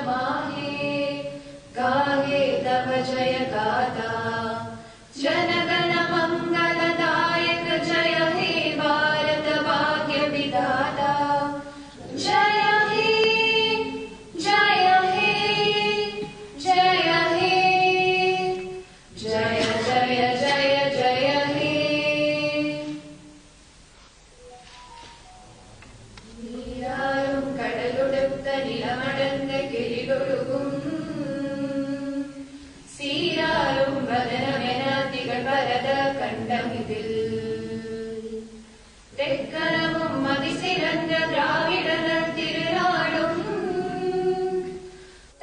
माहे गाहे तव जय गाथा जनगण मंगलदायक जय हे भारत भाग्य विधाता जय हे जय हे जय हे जय जय जय जय हे नीरारुं கடலுடுத்த நிலமடந்த கிளிகொழுகும் சீராரும் வதனமென திகழ் வரத கண்டமிதில் தெக்கரமும் மதிசிறந்த திராவிடர் திருநாடும்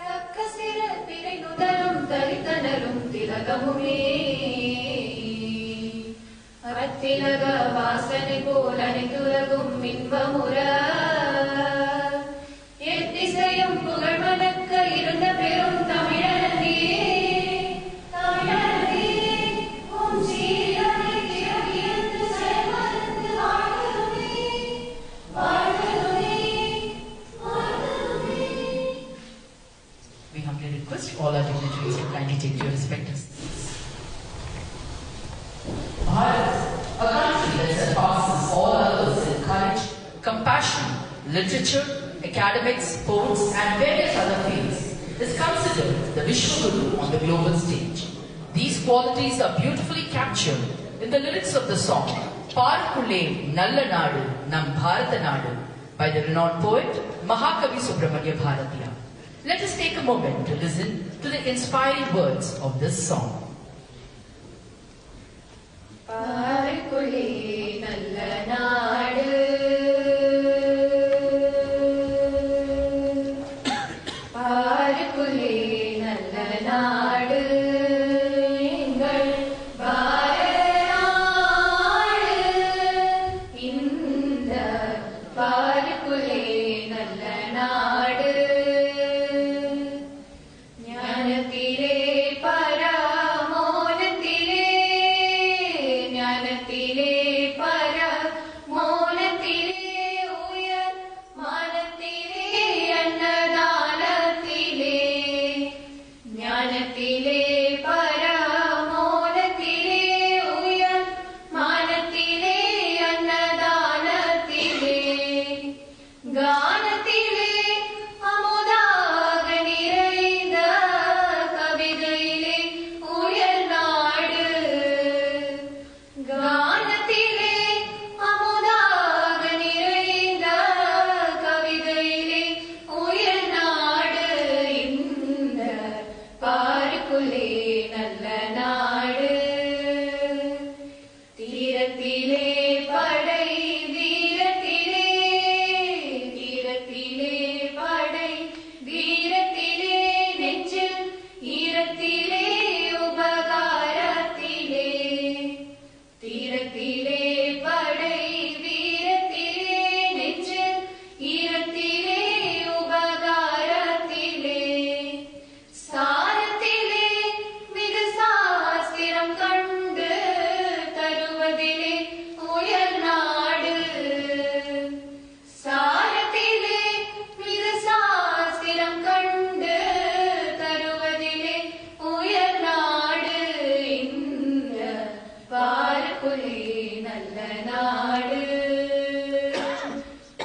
தக்க சிற பிறை நுதலும் தரித்தனரும் திலகமுமே அத்திலக வாசனை போல் அனைத்துலகும் இன்பமுற எத்திசையும் புகழ் மணக்க இருந்த பெரும் தமிழனே தமிழனே உம் சீரனை திறவியந்து செயல்மறந்து வாழ்வதுமே வாழ்வதுமே வாழ்வதுமே. We humbly request all our dignitaries to kindly take your respective seats. Bharat, a country that surpasses all others in courage, compassion, literature, academics, sports, and various other fields, is considered the Vishwaguru on the global stage. These qualities are beautifully captured in the lyrics of the song Paarkulle Nalla Nadu Nam Bharata Nadu by the renowned poet Mahakavi Subramanya Bharatiya. Let us take a moment to listen to the inspiring words of this song. பாருக்குள்ளே நல்ல நாடு பாருக்குள்ளே நல்ல நாடு எங்கள் பாரத நாடு இந்த பாருக்குள்ளே நல்ல நாடு ஞானத்திலே பரமோனத்திலே ஞானத்திலே பரமோனத்திலே உயர் மானத்திலே அன்னதானத்திலே ஞானத்திலே பரமோனத்திலே உயர் மானத்திலே அன்னதானத்திலே கானத்திலே அமுதாக நிறைந்த கவிதையிலே உயர் நாடு கானத்திலே அமுதாக நிறைந்த கவிதையிலே உயர் நாடு இந்த பாருக்குள்ளே நல்ல நாடு தீரத்திலே படை வீரத்திலே தீரத்திலே படை வீரத்திலே நெஞ்சில் ஈரத்திலே உபகாரத்திலே தீரத்திலே படை வீரத்திலே நெஞ்சில் ஈரத்திலே உபகாரத்திலே சாரத்திலே மிகு சாஸ்திரம் கண்டு தருவதிலே உயர் நாடு சாரத்திலே மிகு சாஸ்திரம் கண்டு தருவதிலே உயர் நாடு இந்த பாருக்குள்ளே நல்ல நாடு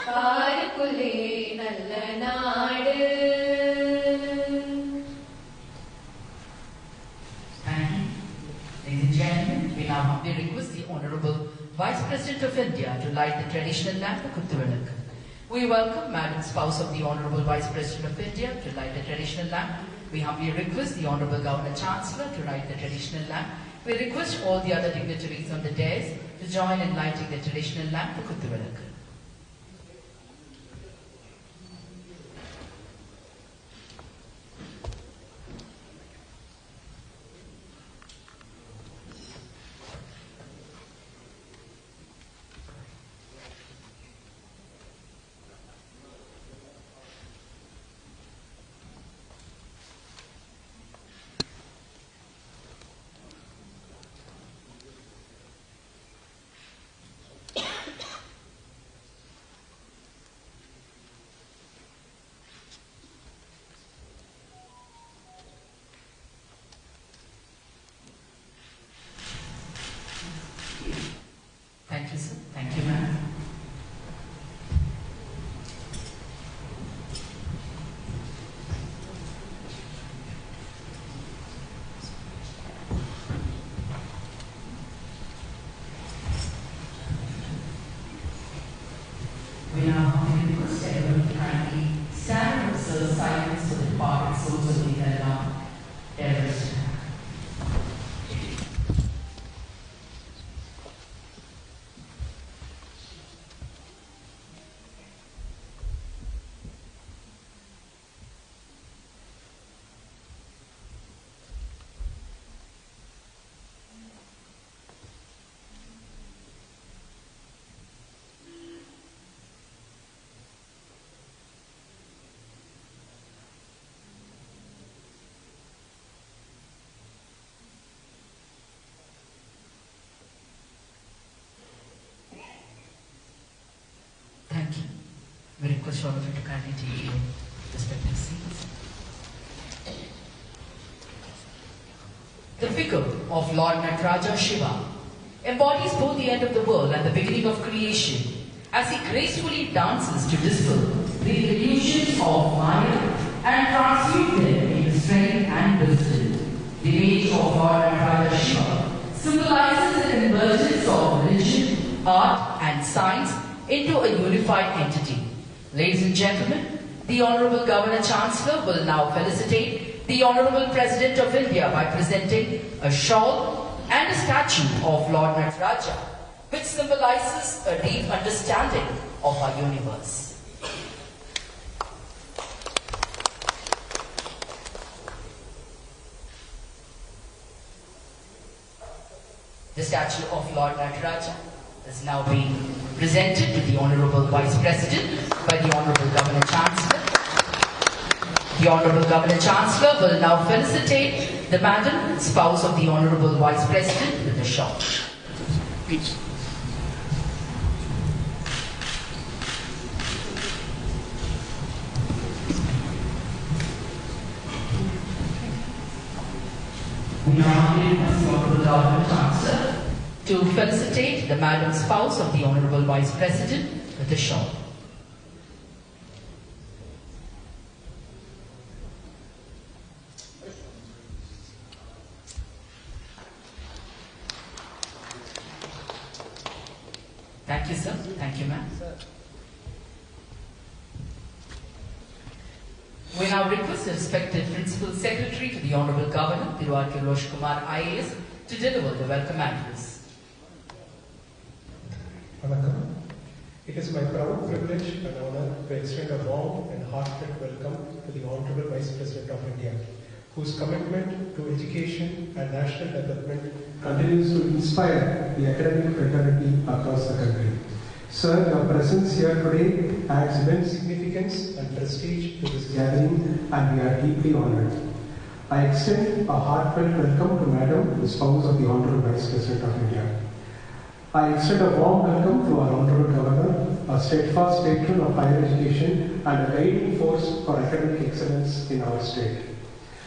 பாருக்குள்ளே நல்ல நாடு. Thank you. Ladies and gentlemen, we now humbly request the Honorable Vice President of India to light the traditional lamp of Kuttuvilak. We welcome Madam Spouse of the Honorable Vice President of India to light the traditional lamp. We humbly request the Honorable Governor Chancellor to light the traditional lamp. We request all the other dignitaries on the dais to join in lighting the traditional lamp for Kuttuvilak. silence for the departed souls of the Elna terrorists. Thank you. We request all of you to kindly take your respective seats. The figure of Lord Nataraja Shiva embodies both the end of the world and the beginning of creation as he gracefully dances to dispel the illusions of Maya and transmute them into strength and wisdom. The image of Lord Nataraja Shiva symbolizes the convergence of religion, art and science into a unified entity. Ladies and gentlemen, the Honorable Governor Chancellor will now felicitate the Honorable President of India by presenting a shawl and a statue of Lord Nataraja, which symbolizes a deep understanding of our universe. The statue of Lord Nataraja is now being presented to the Honorable Vice President by the Honorable Governor Chancellor. The Honorable Governor Chancellor will now felicitate the Madam, spouse of the Honorable Vice President, with a shawl. Please. We now request the Honorable Governor Chancellor to felicitate the Madam, spouse of the Honorable Vice President, with a shawl. Thank you, sir. Thank you, ma'am. We now request the respected Principal Secretary to the Honorable Governor, Thiruvarkir Rosh Kumar IAS, to deliver the welcome address. It is my proud privilege and honor to extend a warm and heartfelt welcome to the Honorable Vice President of India, whose commitment to education and national development continues to inspire the academic fraternity across the country. Sir, your presence here today adds immense significance and prestige to this gathering, and we are deeply honored. I extend a heartfelt welcome to Madam, the spouse of the Honorable Vice President of India. I extend a warm welcome to our Honorable Governor, a steadfast patron of higher education and a guiding force for academic excellence in our state.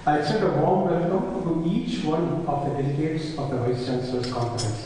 I extend a warm welcome to each one of the delegates of the Vice Chancellor's Conference.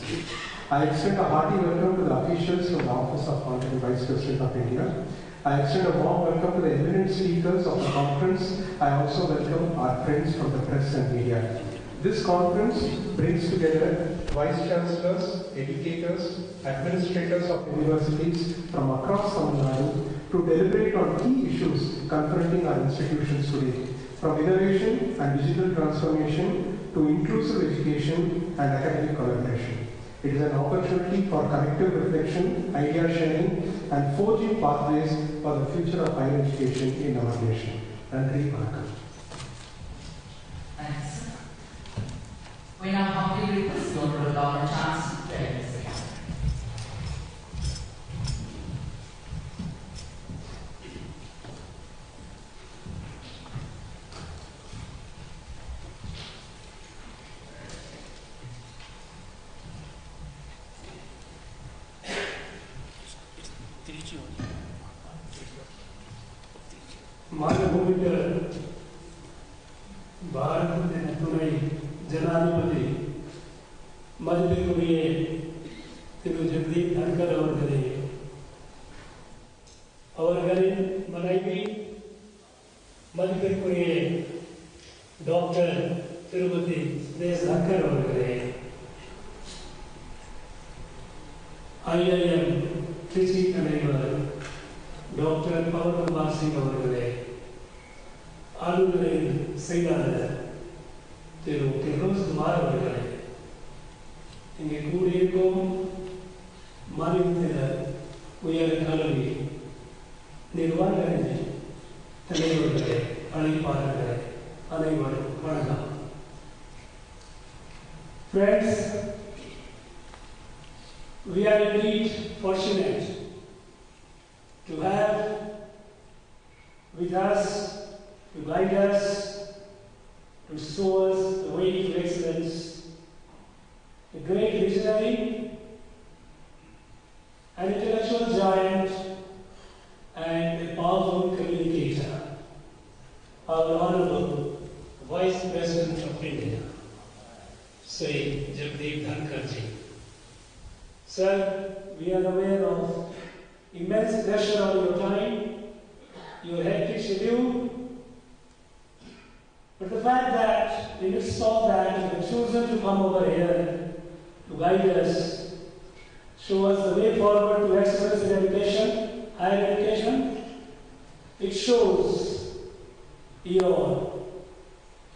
I extend a hearty welcome to the officials from the Office of Honorable Vice President of India. I extend a warm welcome to the eminent speakers of the conference. I also welcome our friends from the press and media. This conference brings together Vice Chancellors, educators, administrators of universities from across Tamil Nadu to deliberate on key issues confronting our institutions today, from innovation and digital transformation to inclusive education and academic collaboration. It is an opportunity for collective reflection, idea sharing, and forging pathways for the future of higher education in our nation. Nandri Vanakkam. Thanks. We now humbly request the Honorable Governor Chancellor to address the gathering. मानभूमिक Bharat துணை ஜனாதிபதி மதிப்பிற்குரிய திரு ஜெகதீப் தன்கர் அவர்களின் மனைவி மதிப்பிற்குரிய doctor திருமதி சுதேஷ் தன்கர் அவர்களே, IIM Trichy தலைவர் doctor Pawan Kumar Singh அவர்களே, ஆளுநரின் செயலாளர் திரு திரோஸ் குமார் அவர்களே, இங்கே கூடியிருக்கும் மாநில உயர் கல்வி நிர்வாகிகளே, தலைவர்களே, அழைப்பாளர்களே, அனைவரும் வணக்கம். Friends, we are indeed fortunate to have with us, to guide us, to show us the way to excellence, a great visionary, an intellectual giant, and a powerful communicator, our Honorable Vice President of India, Sri Jagdeep Dhankar ji. Sir, we are aware of immense pressure on your time, your hectic schedule, but the fact that in midst of that you have chosen to come over here to guide us, show us the way forward to excellence in education, higher education, it shows your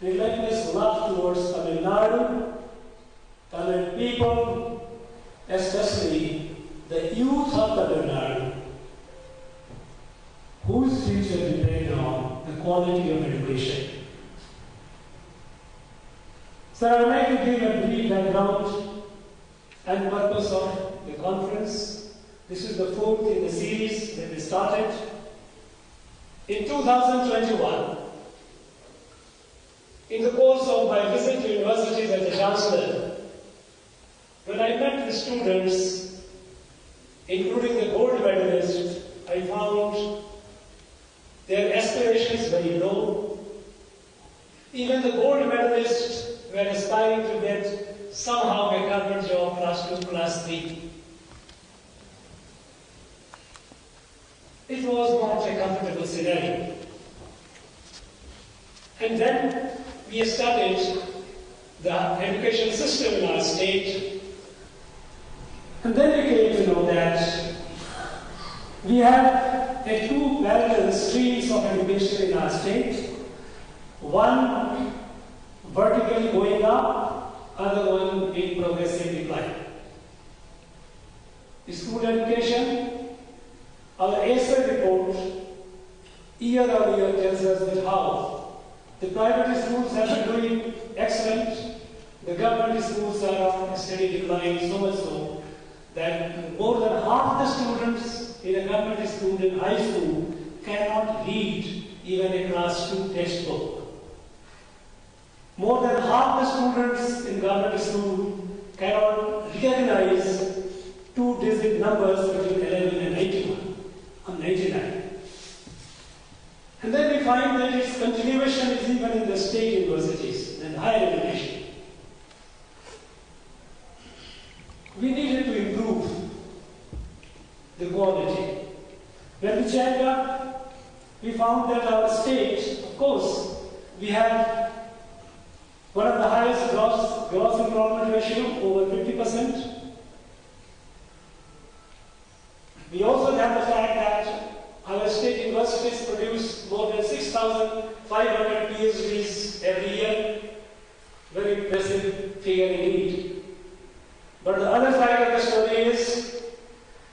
relentless love towards Tamil Nadu, Tamil people, especially the youth of Tamil Nadu, whose future depends on the quality of education. Sir, I would like to give a brief background and purpose of the conference. This is the fourth in the series that we started. In 2021, in the course of my visit to universities as a chancellor, when I met the students, including the gold medalists, I found their aspirations very low. Even the gold medalists were aspiring to get somehow a government job, class 2, class 3. It was not a comfortable scenario. And then we studied the education system in our state. And then we came to know that we have two parallel streams of education in our state. One vertically going up, other one in progressive decline. School education, our ASER report year on year tells us that how the private schools have been doing excellent, the government schools are on a steady decline, so much so that more than half the students in a government school in high school cannot read even a class 2 textbook. More than half the students in government school cannot recognize two-digit numbers between 11 and 99. And then we find that its continuation is even in the state universities and higher education. We needed to improve the quality. When we checked up, we found that our state, of course, we have one of the highest gross enrollment ratio, over 50%. We also have the fact that our state universities produce more than 6,500 PhDs every year. Very impressive figure indeed. But the other side of the story is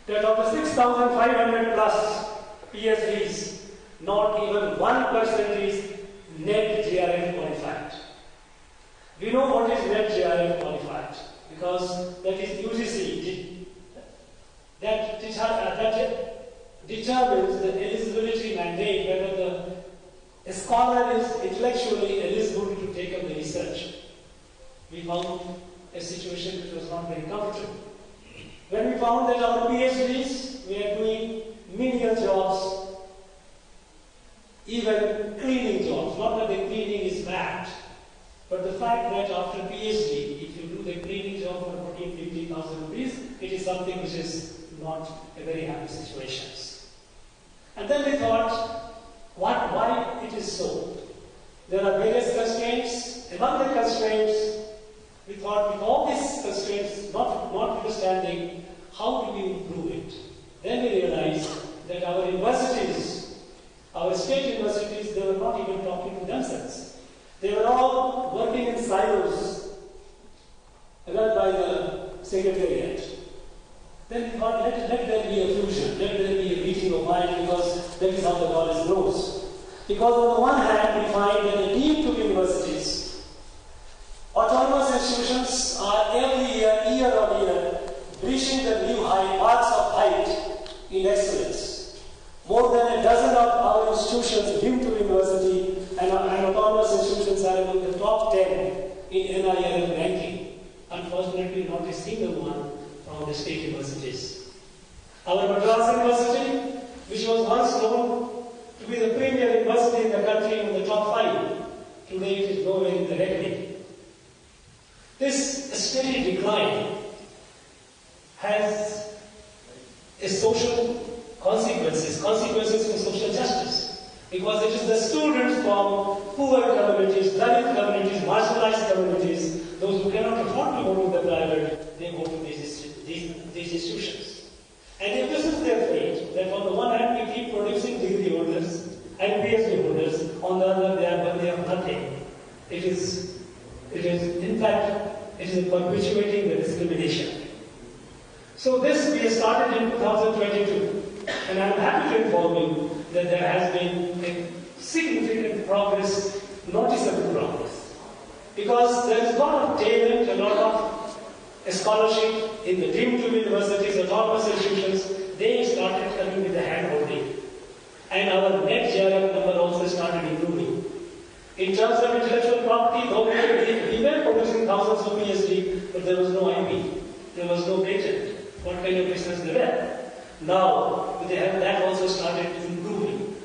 that of the 6,500 plus PhDs, not even 1% is net JRF qualified. We know what is net JRF qualified because that is UGC. That determines the eligibility mandate whether a scholar is intellectually eligible to take up the research. We found a situation which was not very comfortable. When we found that our PhDs were doing menial jobs, even cleaning jobs, not that the cleaning is bad, but the fact that after PhD, if you do the cleaning job for 14,000-15,000 rupees, it is something which is not a very happy situation. And then we thought, why it is so? There are various constraints. Among the constraints, we thought with all these constraints, notwithstanding, how do we improve it? Then we realized that our universities, our state universities, they were not even talking to They were all working in silos, run by the Secretariat. Then we thought, let there be a fusion, let there be a meeting of mind, because that is how the college grows. Because on the one hand, we find that the deemed universities, autonomous institutions are every year, year on year, reaching the new high marks of height in excellence. More than a dozen of our institutions deemed to university and autonomous institutions are among the top 10 in NIRF ranking. Unfortunately, not a single one from the state universities. Our Madras University, which was once known to be the premier university in the country in the top 5, today it is nowhere in the reckoning. This steady decline has a social consequences for social justice, because it is the students from poor communities, Dalit communities, marginalized communities, those who cannot afford to go to the private, they go to these institutions. And if this is their fate, that on the one hand we keep producing degree holders and PhD holders, on the other they have nothing. It is in fact, it is perpetuating the discrimination. So this we started in 2022, and I am happy to inform you that there has been a significant progress, noticeable progress. Because there is a lot of talent, a lot of scholarship in the deemed to universities, autonomous institutions. They started coming with the hand holding. And our net JRF number also started improving. In terms of intellectual property, though we were producing thousands of PhD, but there was no IP, there was no patent. What kind of business they were? Now, with the help that also started improving.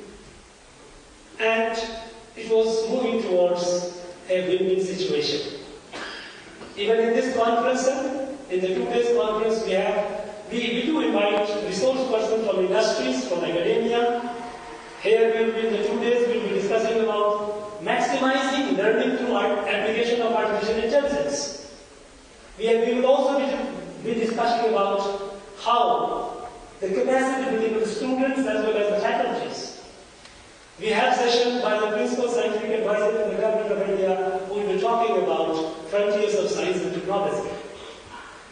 And it was moving towards a win-win situation. Even in this conference, in the 2 days conference we do invite resource persons from industries, from academia. Here we will be in the 2 days, we will be discussing about maximizing learning through application of artificial intelligence. We will also be discussing about how the capacity building of the students as well as the faculties. We have sessions by the Principal Scientific Advisor in the Government of India who will be talking about frontiers of science and technology.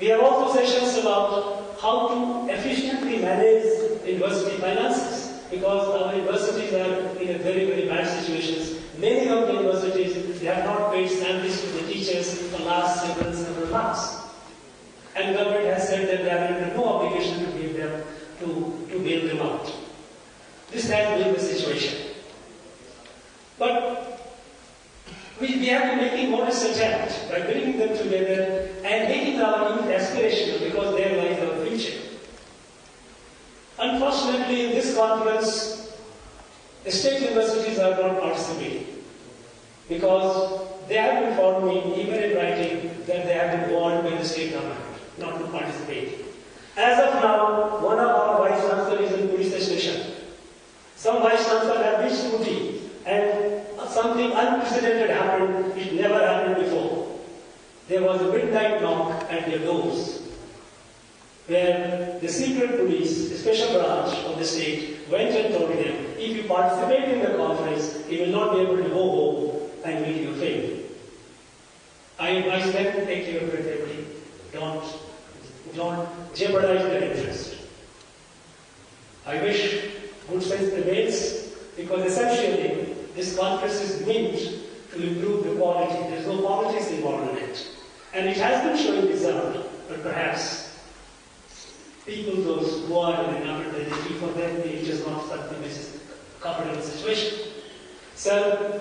We have also sessions about how to efficiently manage university finances, because our universities are in a very, very bad situations. Many of the universities, they have not paid salaries to the teachers for the last several months. And the government has said that they are under no obligation to give them, to bail them out. This has been the situation. But we have been making modest attempt by bringing them together and making our youth aspirational, because there lies our future. Unfortunately, in this conference, the state universities are not participating, because they have informed me, even in writing, that they have been warned by the state government not to participate. As of now, one of our vice chancellors is in police station. Some vice chancellors have reached Ooty, and something unprecedented happened, which never happened before. There was a midnight knock at their doors, where the secret police, the special branch of the state, went and told them, if you participate in the conference, you will not be able to go home and meet your fame. I advise them to take care of your family. Don't jeopardize their interest. I wish good sense prevails, because essentially this conference is meant to improve the quality. There is no politics involved in it. And it has been showing result, but perhaps people, those who are in the government, for them, it is not something which is a comfortable situation. So,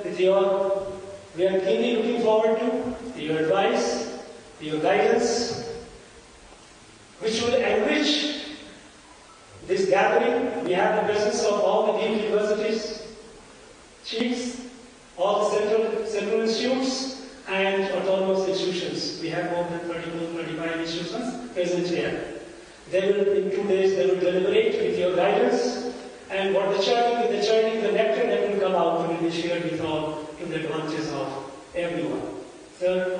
we are keenly looking forward to your advice, your guidance, which will enrich this gathering. We have the presence of all the deemed universities, chiefs, all the central institutes, and autonomous institutions. We have more than 35 institutions present here. In 2 days, they will deliberate with your guidance, and what the churning, the nectar that will come out will be shared with all to the advantage of everyone. Sir,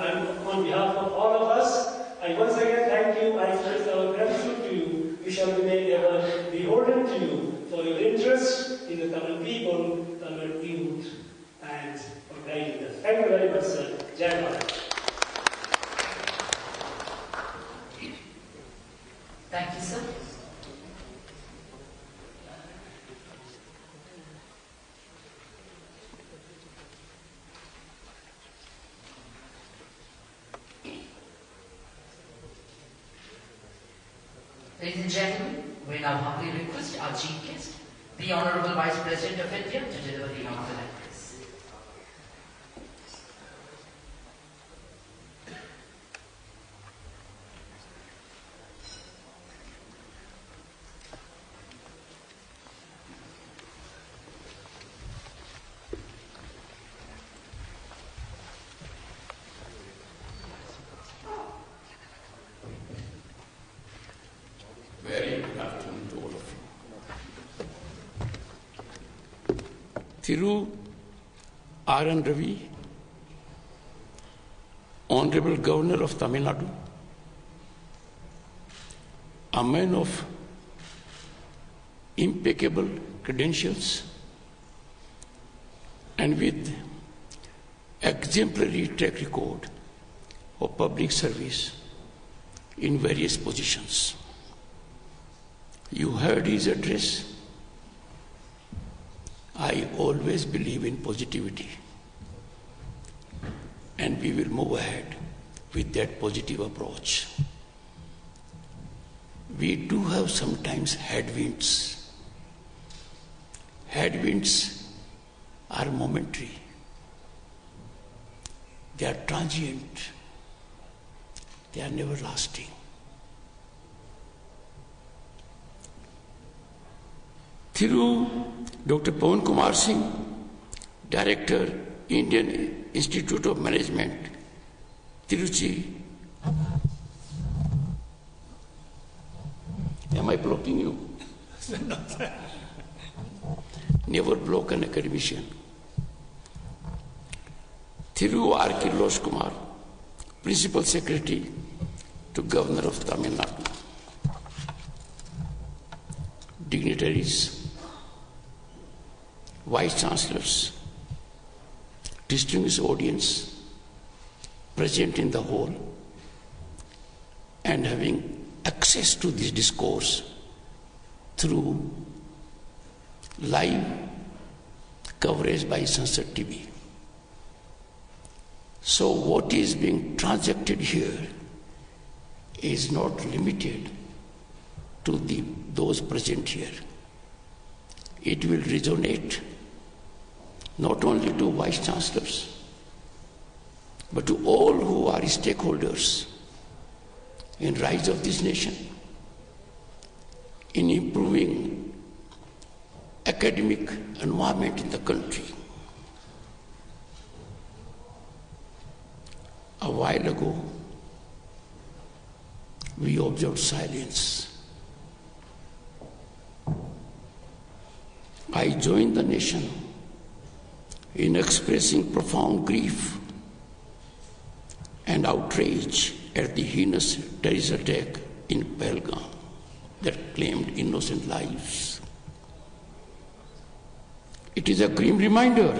on behalf of all of us, I once again thank you. I express our gratitude to you. We shall remain ever beholden to you for your interest in the Tamil people, Tamil youth, and for guiding us. Thank you. you very much, sir. Jai Bharat. Thank you, sir. Ladies and gentlemen, we now humbly request our chief guest, the Honorable Vice President of India, to deliver the inaugural address. Very good afternoon to all of you. Thiru R.N. Ravi, Honorable Governor of Tamil Nadu, a man of impeccable credentials and with exemplary track record of public service in various positions. You heard his address. I always believe in positivity, and we will move ahead with that positive approach. We do have sometimes headwinds. Headwinds are momentary. They are transient. They are never lasting. Through Dr. Pawan Kumar Singh, Director, Indian Institute of Management, Tiruchi. Am I blocking you? Never block an academician. Thiru R. Kirlosh Kumar, Principal Secretary to Governor of Tamil Nadu. Dignitaries, Vice Chancellors, distinguished audience present in the hall and having access to this discourse through live coverage by Sansad TV. So what is being transacted here is not limited to those present here. It will resonate not only to Vice Chancellors, but to all who are stakeholders in rise of this nation, in improving academic environment in the country. A while ago, we observed silence. I joined the nation in expressing profound grief and outrage at the heinous terrorist attack in Pahalgam that claimed innocent lives. It is a grim reminder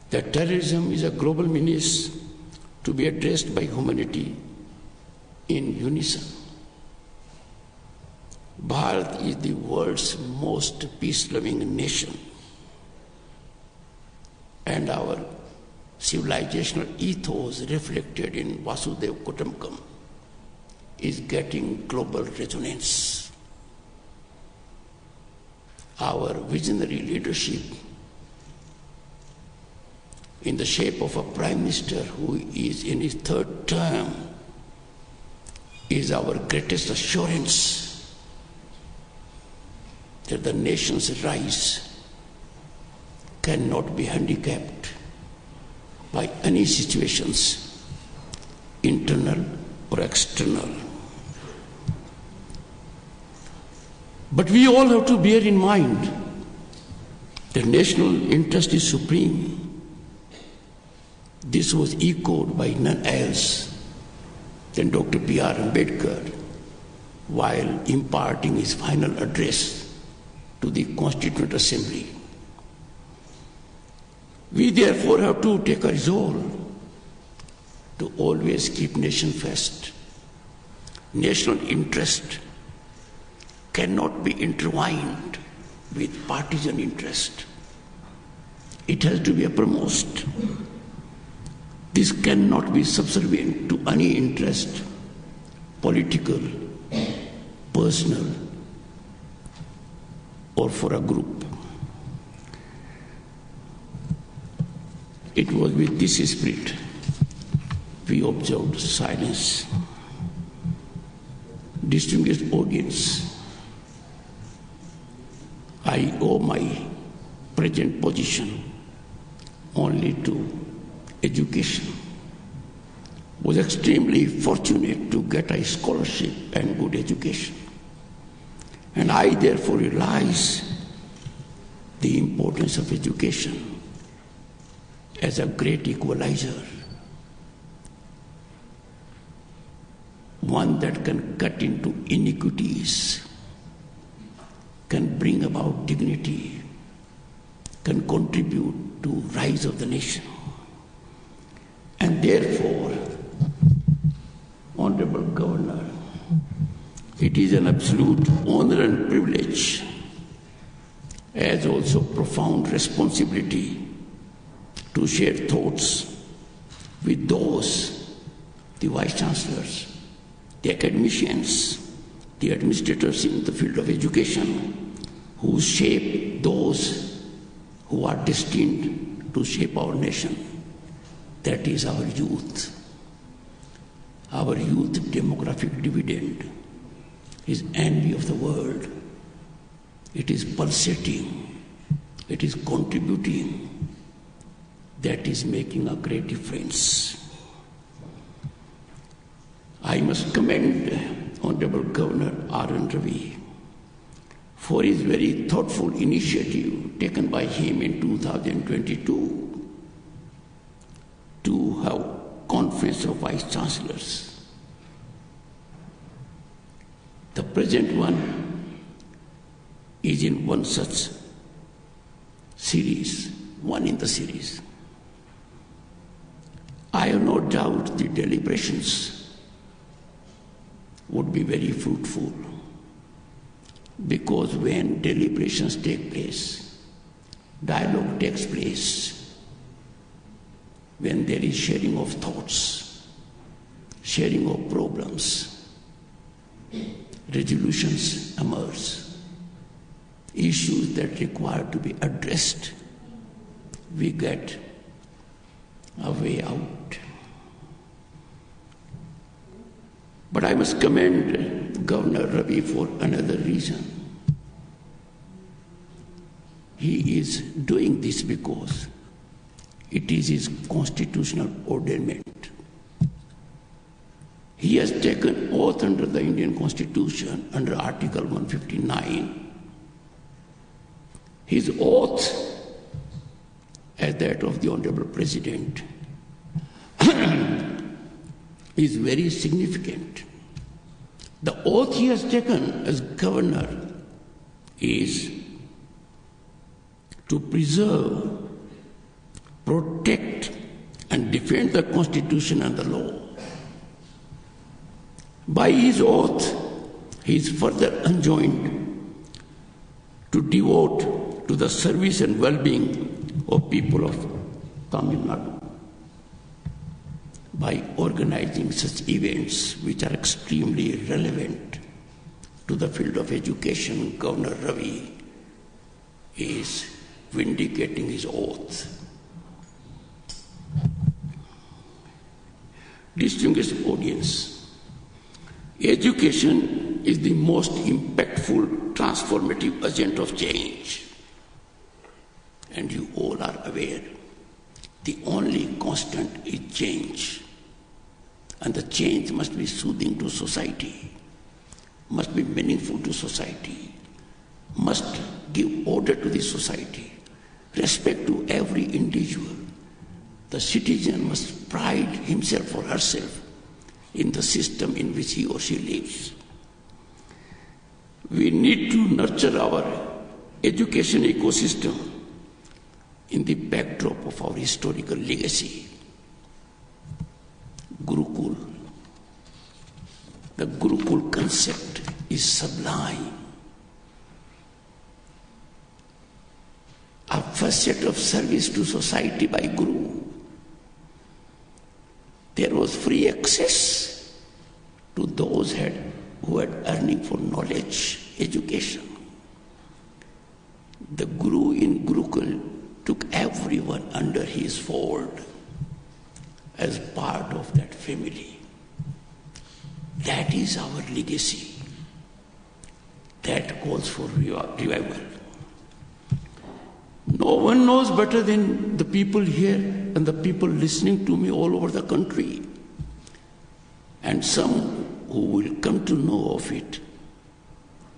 that terrorism is a global menace to be addressed by humanity in unison. Bharat is the world's most peace-loving nation, and our civilizational ethos reflected in Vasudhaiva Kutumbakam is getting global resonance. Our visionary leadership in the shape of a Prime Minister who is in his third term is our greatest assurance that the nation's rise cannot be handicapped by any situations, internal or external. But we all have to bear in mind that national interest is supreme. This was echoed by none else than Dr. B.R. Ambedkar while imparting his final address to the Constituent Assembly. We therefore have to take a resolve to always keep nation first. National interest cannot be intertwined with partisan interest. It has to be uppermost. This cannot be subservient to any interest, political, personal, or for a group. It was with this spirit we observed silence. Distinguished audience, I owe my present position only to education. Was extremely fortunate to get a scholarship and good education. And I therefore realize the importance of education as a great equalizer, one that can cut into iniquities, can bring about dignity, can contribute to rise of the nation. And therefore, Honorable Governor, it is an absolute honor and privilege, as also profound responsibility, to share thoughts with those, the Vice Chancellors, the academicians, the administrators in the field of education, who shape those who are destined to shape our nation. That is our youth. Our youth demographic dividend is envy of the world. It is pulsating. It is contributing. That is making a great difference. I must commend Honorable Governor R.N. Ravi for his very thoughtful initiative taken by him in 2022 to have Conference of Vice Chancellors. The present one is in one such series, one in the series. I have no doubt the deliberations would be very fruitful, because when deliberations take place, dialogue takes place, when there is sharing of thoughts, sharing of problems, resolutions emerge, issues that require to be addressed, we get a way out. But I must commend Governor Ravi for another reason. He is doing this because it is his constitutional ordainment. He has taken oath under the Indian Constitution, under Article 159. His oath, as that of the Honorable President, is very significant. The oath he has taken as governor is to preserve, protect, and defend the Constitution and the law. By his oath, he is further enjoined to devote to the service and well-being of people of Tamil Nadu by organizing such events which are extremely relevant to the field of education. Governor Ravi is vindicating his oath. Distinguished audience, education is the most impactful, transformative agent of change. And you all are aware, the only constant is change. And the change must be soothing to society, must be meaningful to society, must give order to the society, respect to every individual. The citizen must pride himself or herself in the system in which he or she lives. We need to nurture our education ecosystem in the backdrop of our historical legacy. Gurukul. The Gurukul concept is sublime. A facet of service to society by Guru. There was free access to those who had earning for knowledge, education. The Guru in Gurukul took everyone under his fold as part of that family. That is our legacy. That calls for revival. No one knows better than the people here and the people listening to me all over the country, and some who will come to know of it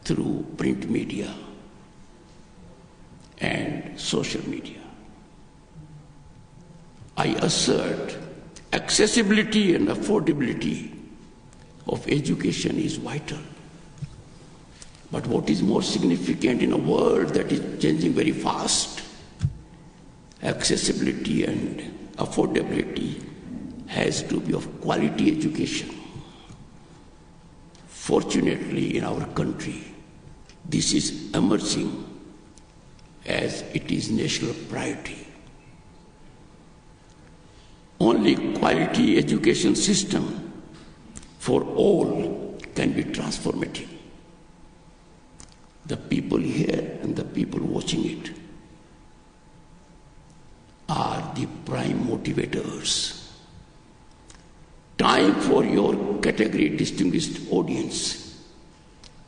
through print media and social media. I assert accessibility and affordability of education is vital. But what is more significant in a world that is changing very fast, accessibility and affordability has to be of quality education. Fortunately, in our country, this is emerging as it is national priority. Only quality education system for all can be transformative. The people here and the people watching it are the prime motivators. Time for your category distinguished audience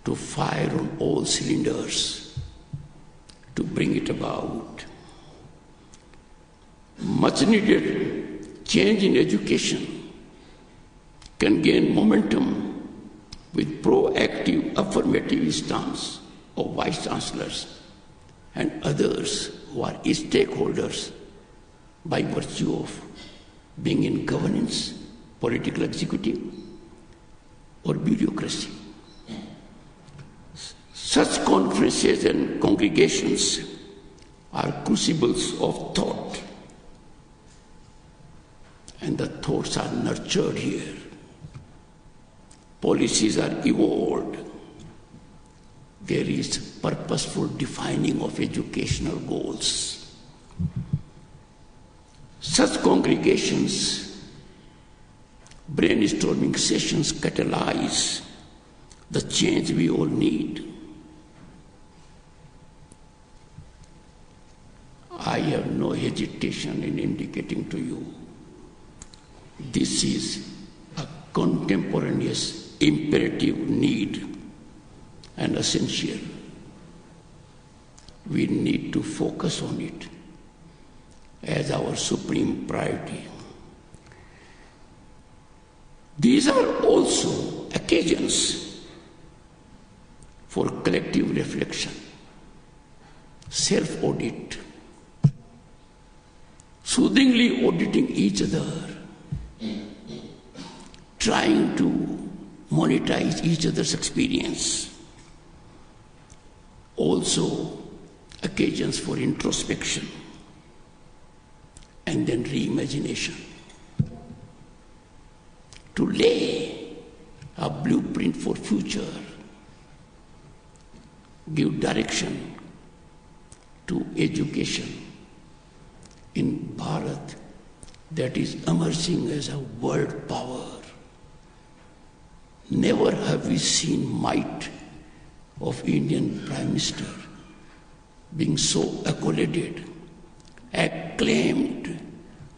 to fire on all cylinders to bring it about. Much needed change in education can gain momentum with proactive affirmative stance of vice chancellors and others who are stakeholders by virtue of being in governance, political executive, or bureaucracy. Such conferences and congregations are crucibles of thought, and the thoughts are nurtured here. Policies are evolved. There is purposeful defining of educational goals. Such congregations, brainstorming sessions catalyze the change we all need. I have no hesitation in indicating to you this is a contemporaneous imperative need and essential. We need to focus on it as our supreme priority. These are also occasions for collective reflection, self-audit, soothingly auditing each other, trying to monetize each other's experience. Also, occasions for introspection and then reimagination. To lay a blueprint for future, give direction to education in Bharat that is emerging as a world power. Never have we seen might of Indian Prime Minister being so accoladed, acclaimed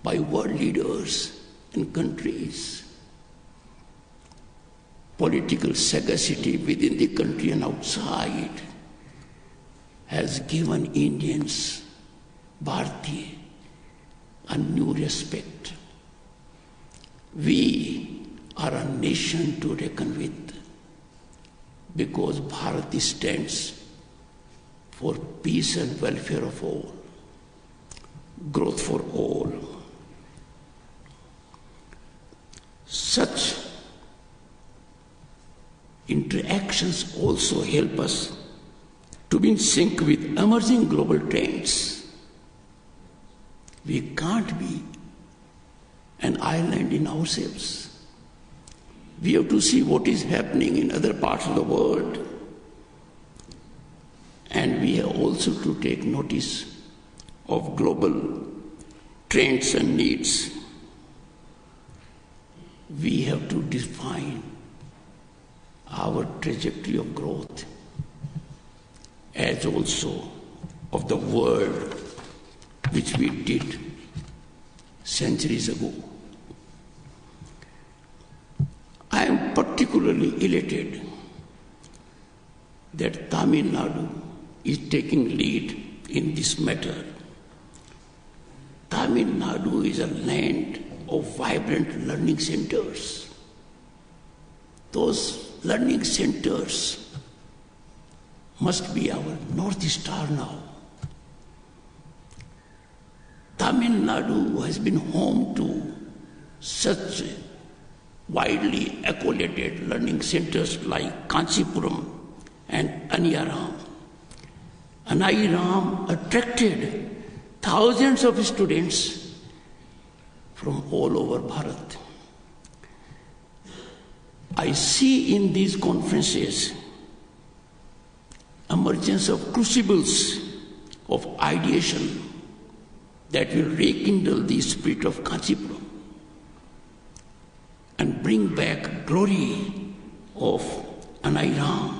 by world leaders and countries. Political sagacity within the country and outside has given Indians, Bharati, a new respect. We are a nation to reckon with because Bharat stands for peace and welfare of all, growth for all. Such interactions also help us to be in sync with emerging global trends. We can't be an island in ourselves. We have to see what is happening in other parts of the world. And we have also to take notice of global trends and needs. We have to define our trajectory of growth as also of the world which we did centuries ago. I am particularly elated that Tamil Nadu is taking lead in this matter. Tamil Nadu is a land of vibrant learning centers. Those learning centers must be our North Star now. Tamil Nadu has been home to such widely accoladed learning centers like Kanchipuram and Aniyaram. Aniyaram attracted thousands of students from all over Bharat. I see in these conferences emergence of crucibles of ideation that will rekindle the spirit of Kanchipuram and bring back glory of Aniyaram.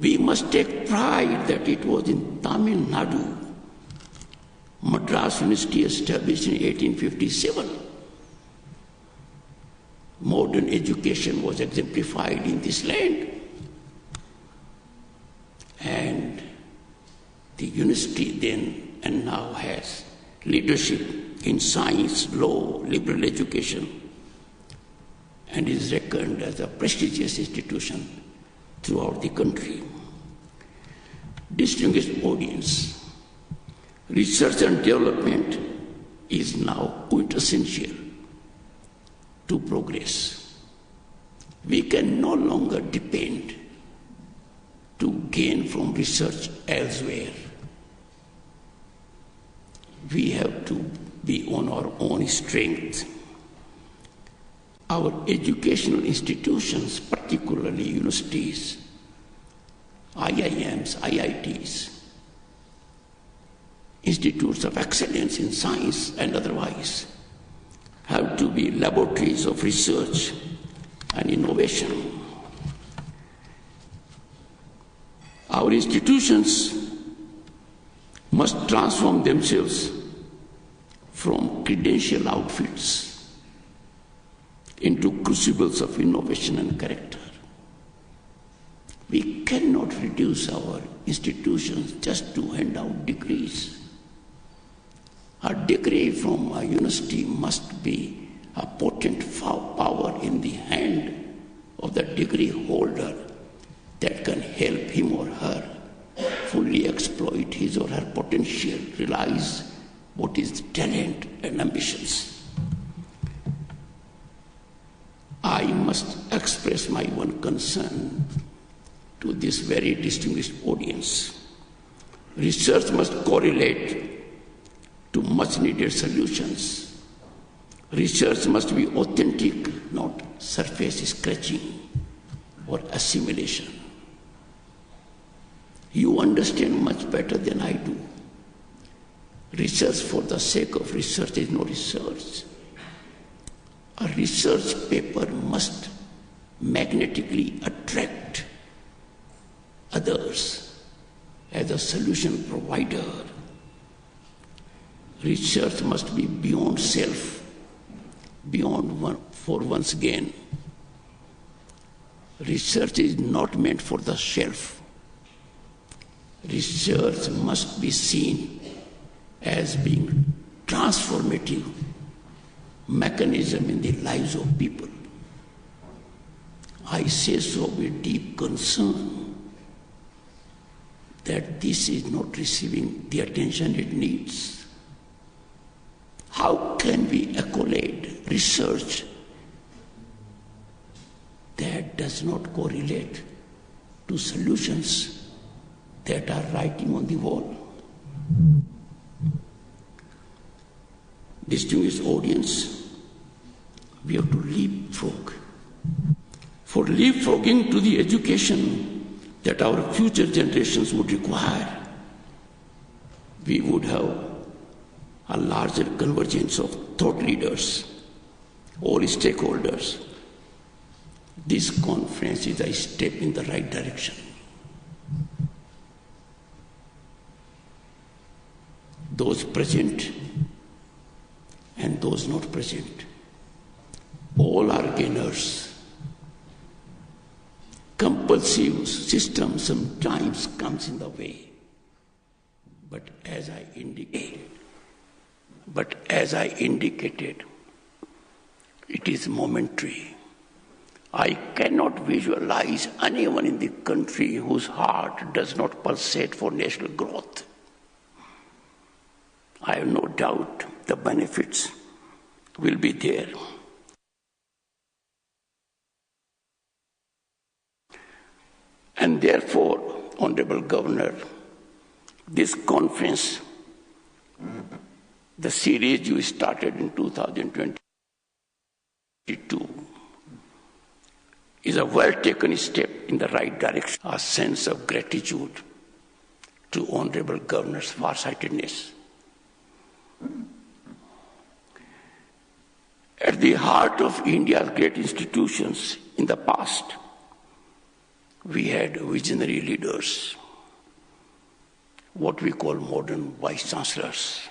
We must take pride that it was in Tamil Nadu, Madras University established in 1857. Modern education was exemplified in this land. And the university then and now has leadership in science, law, liberal education, and is reckoned as a prestigious institution throughout the country. Distinguished audience, research and development is now quintessential to progress. We can no longer depend to gain from research elsewhere. We have to be on our own strength. Our educational institutions, particularly universities, IIMs, IITs, institutes of excellence in science and otherwise, have to be laboratories of research and innovation. Our institutions must transform themselves from credential outfits into crucibles of innovation and character. We cannot reduce our institutions just to hand out degrees. A degree from a university must be a potent power in the hand of the degree holder that can help him or her fully exploit his or her potential, realize what is talent and ambitions. I must express my one concern to this very distinguished audience. Research must correlate to much needed solutions. Research must be authentic, not surface scratching or assimilation. You understand much better than I do. Research for the sake of research is no research. A research paper must magnetically attract others as a solution provider. Research must be beyond self, beyond for one's gain. Research is not meant for the shelf. Research must be seen as being transformative mechanism in the lives of people. I say so with deep concern that this is not receiving the attention it needs. How can we accolade research that does not correlate to solutions that are writing on the wall? distinguished audience, we have to leapfrog. For leapfrogging to the education that our future generations would require, we would have a larger convergence of thought leaders, all stakeholders. This conference is a step in the right direction. Those present and those not present, all are gainers. Compulsive system sometimes comes in the way. But as I indicated, it is momentary. I cannot visualize anyone in the country whose heart does not pulsate for national growth. I have no doubt the benefits will be there. And therefore, Honorable Governor, this conference, the series you started in 2022, is a well-taken step in the right direction. A sense of gratitude to Honorable Governor's farsightedness. At the heart of India's great institutions in the past, we had visionary leaders, what we call modern vice chancellors.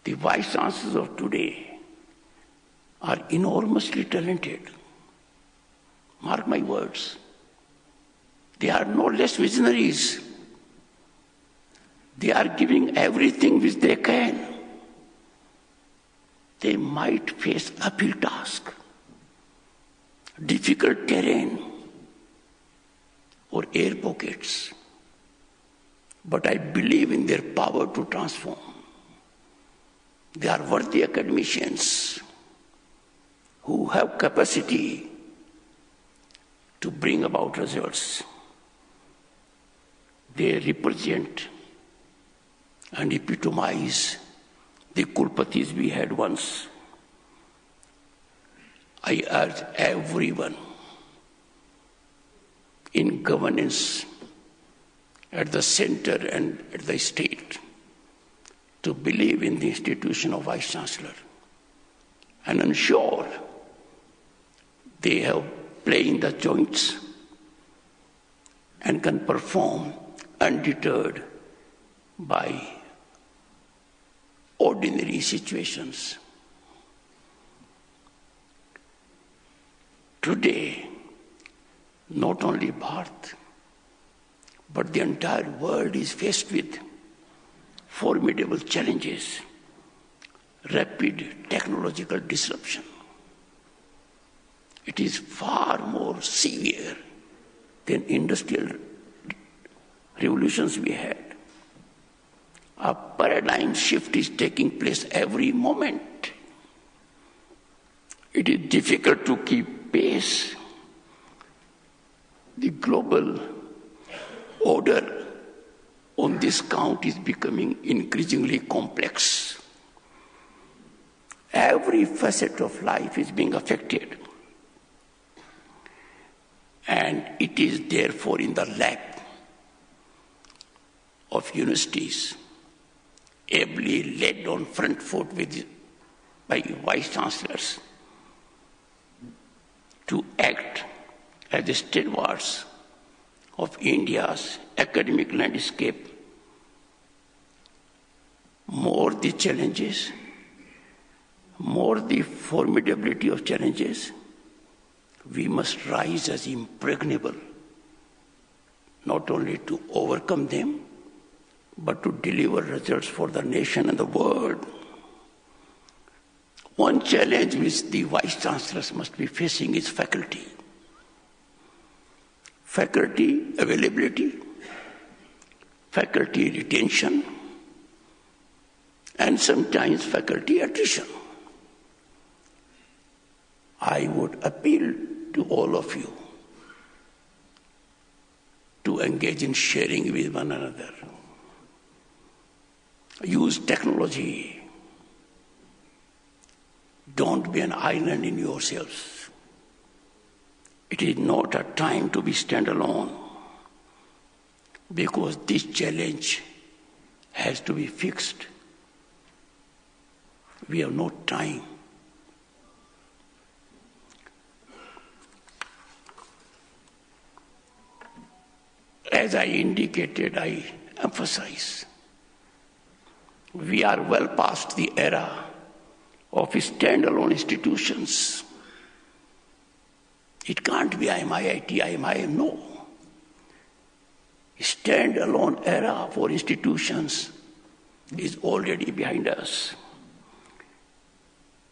The vice chancellors of today are enormously talented. Mark my words. They are no less visionaries. They are giving everything which they can. They might face uphill task, difficult terrain, or air pockets. But I believe in their power to transform. They are worthy academicians who have capacity to bring about results. They represent and epitomize the Kulpatis we had once. I urge everyone in governance at the center and at the state to believe in the institution of Vice Chancellor and ensure they have play in the joints and can perform undeterred by ordinary situations. Today, not only Bharat, but the entire world is faced with formidable challenges, rapid technological disruption. It is far more severe than industrial revolutions we had. A paradigm shift is taking place every moment. It is difficult to keep pace. The global order on this count is becoming increasingly complex. Every facet of life is being affected. And it is therefore in the lap of universities, ably led on front foot by vice chancellors, to act as the stalwarts of India's academic landscape. More the challenges, more the formidability of challenges, we must rise as impregnable, not only to overcome them, but to deliver results for the nation and the world. One challenge which the vice chancellors must be facing is faculty. Faculty availability, faculty retention, and sometimes faculty attrition. I would appeal to all of you to engage in sharing with one another. Use technology Don't be an island in yourselves. It is not a time to be standalone, because this challenge has to be fixed. We have no time. As I indicated, I emphasize, we are well past the era of standalone institutions. It can't be I am IIT, I am IIM, no. Standalone era for institutions is already behind us.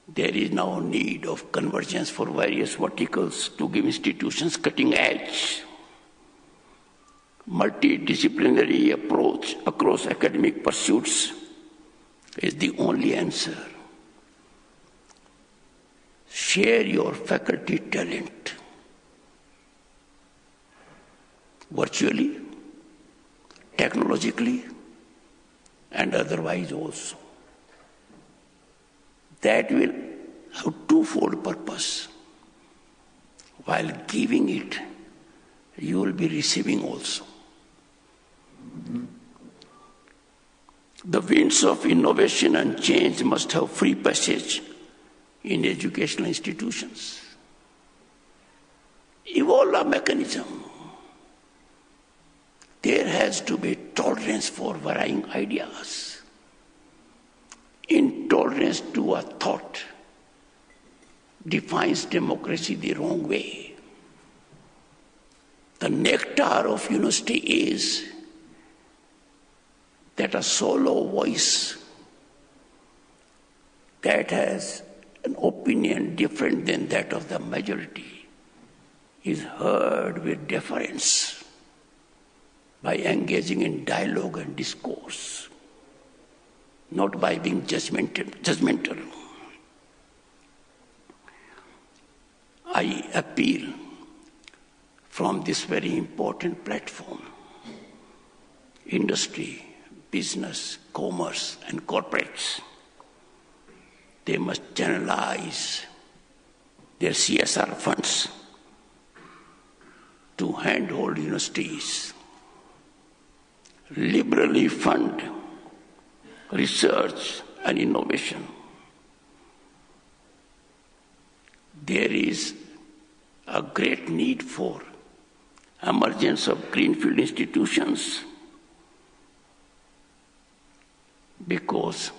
There is now need of convergence for various verticals to give institutions cutting edge. Multidisciplinary approach across academic pursuits is the only answer. Share your faculty talent virtually, technologically, and otherwise also. That will have twofold purpose. While giving it, you will be receiving also. The winds of innovation and change must have free passage in educational institutions. Evolve a mechanism. There has to be tolerance for varying ideas. Intolerance to a thought defines democracy the wrong way. The nectar of university is that a solo voice that has an opinion different than that of the majority is heard with deference by engaging in dialogue and discourse, not by being judgmental. I appeal from this very important platform, industry, business, commerce, and corporates. They must channelize their CSR funds to handhold universities, liberally fund research and innovation. There is a great need for emergence of greenfield institutions, because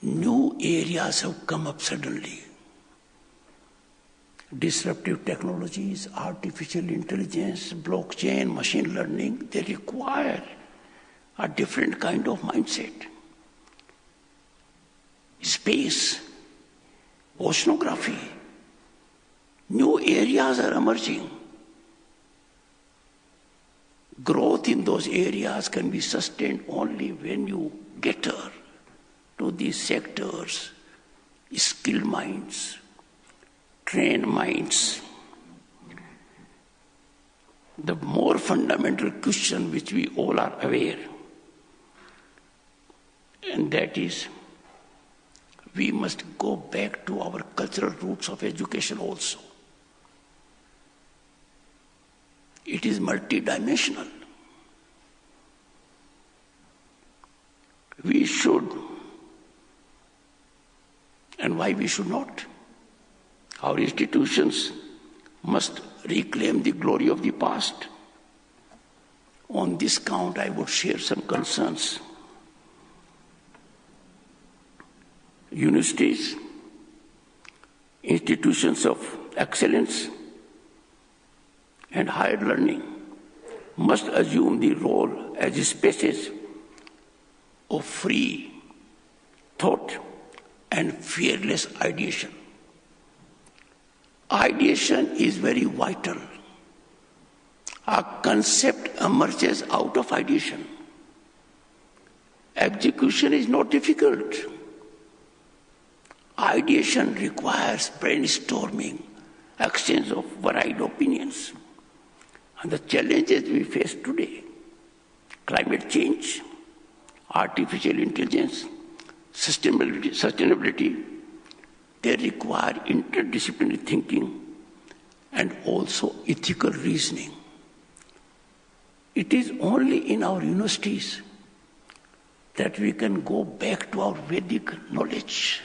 new areas have come up suddenly. Disruptive technologies, artificial intelligence, blockchain, machine learning, they require a different kind of mindset. Space, oceanography, new areas are emerging. Growth in those areas can be sustained only when you cater to these sectors, skilled minds, trained minds. The more fundamental question which we all are aware, and that is, we must go back to our cultural roots of education also. It is multidimensional. We should, and why we should not? Our institutions must reclaim the glory of the past. On this count, I would share some concerns. Universities, institutions of excellence, and higher learning must assume the role as spaces of free thought and fearless ideation. Ideation is very vital. A concept emerges out of ideation. Execution is not difficult. Ideation requires brainstorming, exchange of varied opinions. And the challenges we face today, climate change, artificial intelligence, sustainability, They require interdisciplinary thinking and also ethical reasoning. It is only in our universities that we can go back to our Vedic knowledge,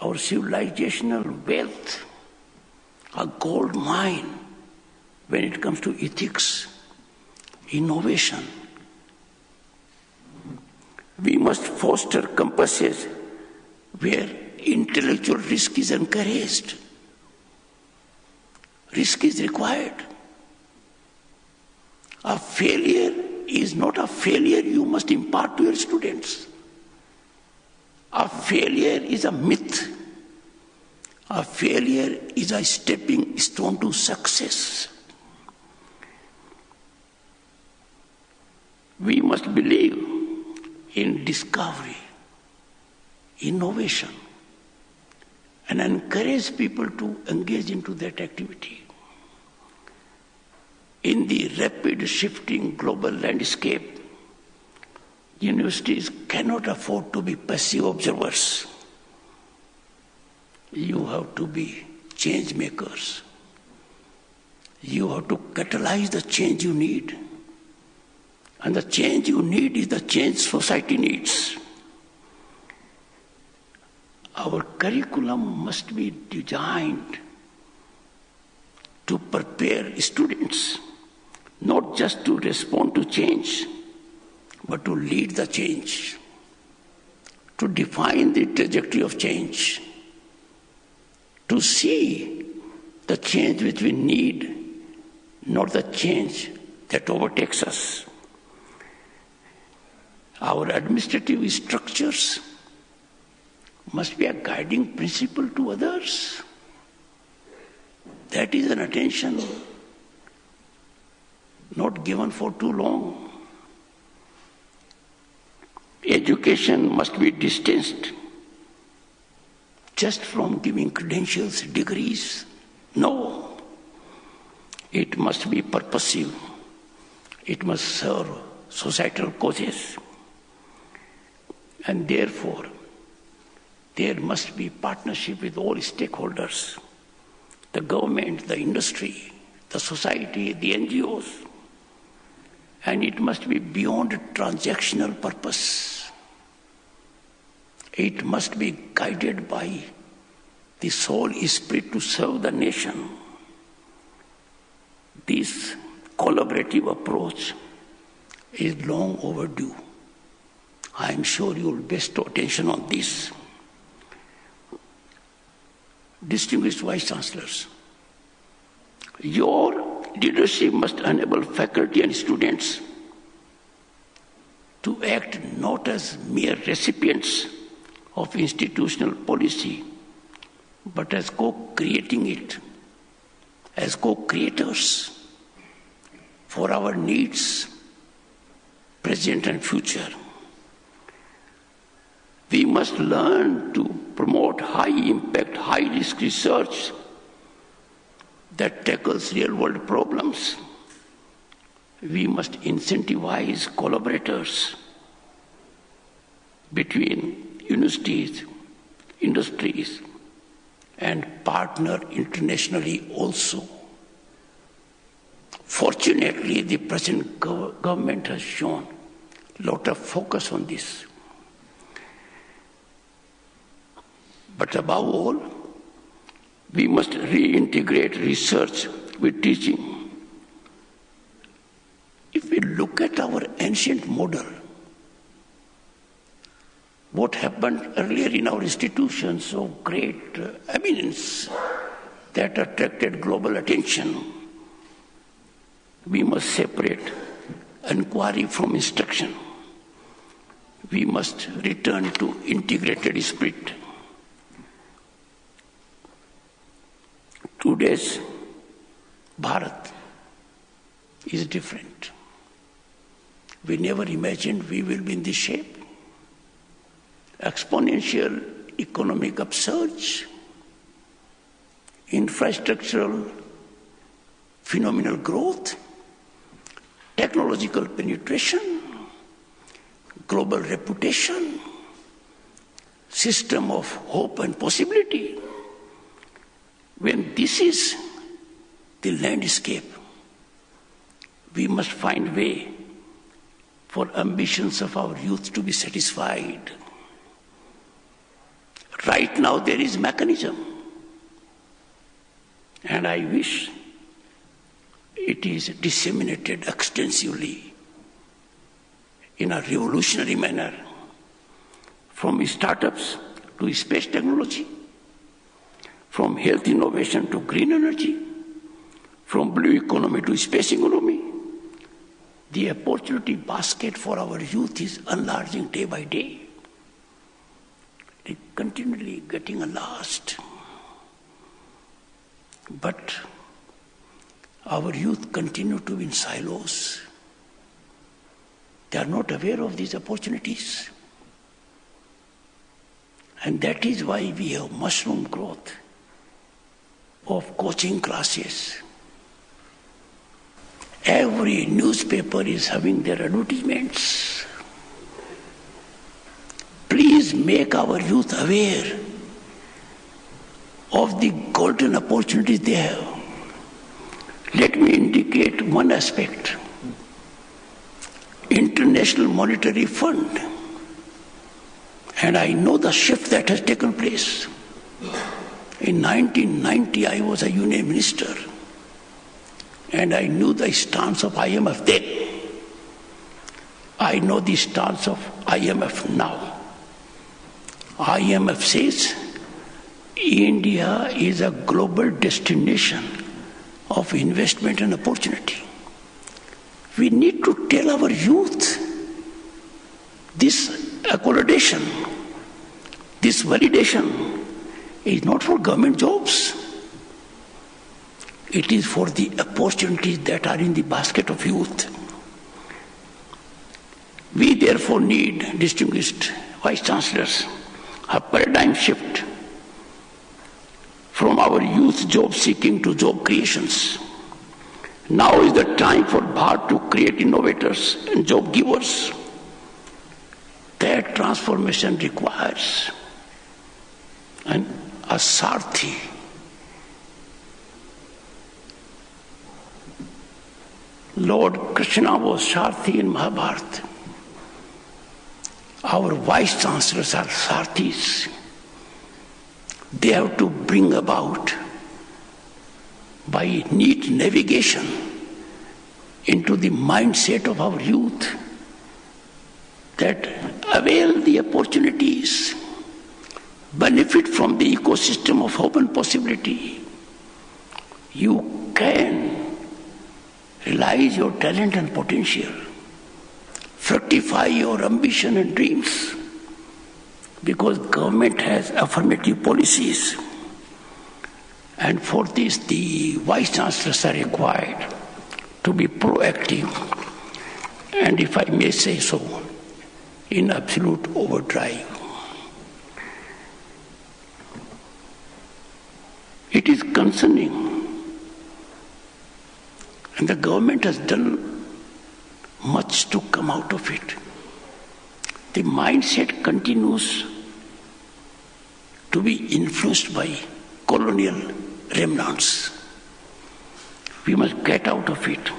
our civilizational wealth, a gold mine when it comes to ethics, innovation. We must foster campuses where intellectual risk is encouraged. Risk is required. A failure is not a failure you must impart to your students. A failure is a myth. A failure is a stepping stone to success. We must believe in discovery, innovation, and encourage people to engage into that activity. In the rapid shifting global landscape, universities cannot afford to be passive observers. You have to be change makers. You have to catalyze the change you need. And the change you need is the change society needs. Our curriculum must be designed to prepare students, not just to respond to change, but to lead the change, to define the trajectory of change, to see the change which we need, not the change that overtakes us. Our administrative structures must be a guiding principle to others. That is an attention not given for too long. Education must be distanced just from giving credentials, degrees. No. It must be purposive. It must serve societal causes. And therefore, there must be partnership with all stakeholders, the government, the industry, the society, the NGOs. And it must be beyond transactional purpose. It must be guided by the soul spirit to serve the nation. This collaborative approach is long overdue. I am sure you will bestow attention on this. Distinguished Vice Chancellors, your leadership must enable faculty and students to act not as mere recipients of institutional policy, but as co-creating it, as co-creators for our needs, present and future. We must learn to promote high-impact, high-risk research that tackles real-world problems. We must incentivize collaborators between universities, industries, and partner internationally also. Fortunately, the present government has shown a lot of focus on this. But above all, we must reintegrate research with teaching. If we look at our ancient model, what happened earlier in our institutions of great eminence that attracted global attention, we must separate inquiry from instruction. We must return to integrated spirit. Today's Bharat is different. We never imagined we will be in this shape. Exponential economic upsurge, infrastructural phenomenal growth, technological penetration, global reputation, system of hope and possibility. When this is the landscape, we must find a way for ambitions of our youth to be satisfied. Right now there is mechanism, and I wish it is disseminated extensively in a revolutionary manner, from startups to space technology, from health innovation to green energy, from blue economy to space economy. The opportunity basket for our youth is enlarging day by day. It is continually getting enlarged. But our youth continue to be in silos. They are not aware of these opportunities. And that is why we have mushroom growth of coaching classes. Every newspaper is having their advertisements. Please make our youth aware of the golden opportunities they have. Let me indicate one aspect. International Monetary Fund. And I know the shift that has taken place. In 1990, I was a union minister. And I knew the stance of IMF then. I know the stance of IMF now. IMF says India is a global destination of investment and opportunity. We need to tell our youth this accommodation, this validation is not for government jobs. It is for the opportunities that are in the basket of youth. We therefore need, distinguished Vice Chancellors, a paradigm shift from our youth job seeking to job creations. Now is the time for Bharat to create innovators and job givers. That transformation requires a Sarthi. Lord Krishna was Sarthi in Mahabharata. Our Vice Chancellors are Sarthis. They have to bring about, by neat navigation, into the mindset of our youth, that avail the opportunities, benefit from the ecosystem of hope and possibility. You can realize your talent and potential, fructify your ambition and dreams, because government has affirmative policies. And for this, the Vice Chancellors are required to be proactive, and if I may say so, in absolute overdrive. It is concerning, and the government has done much to come out of it. The mindset continues to be influenced by colonial remnants. We must get out of it.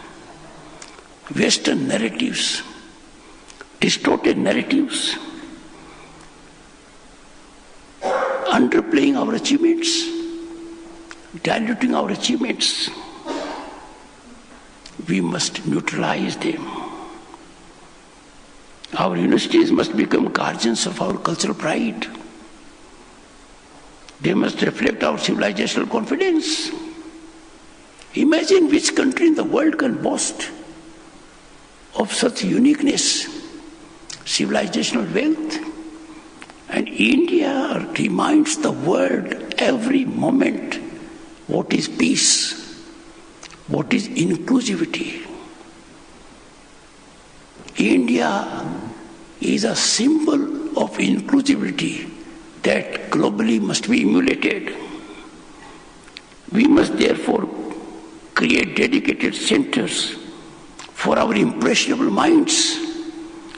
Western narratives, distorted narratives, underplaying our achievements, diluting our achievements. We must neutralize them. Our universities must become guardians of our cultural pride. They must reflect our civilizational confidence. Imagine which country in the world can boast of such uniqueness, civilizational wealth. And India reminds the world every moment what is peace, what is inclusivity. India is a symbol of inclusivity that globally must be emulated. We must therefore create dedicated centers for our impressionable minds,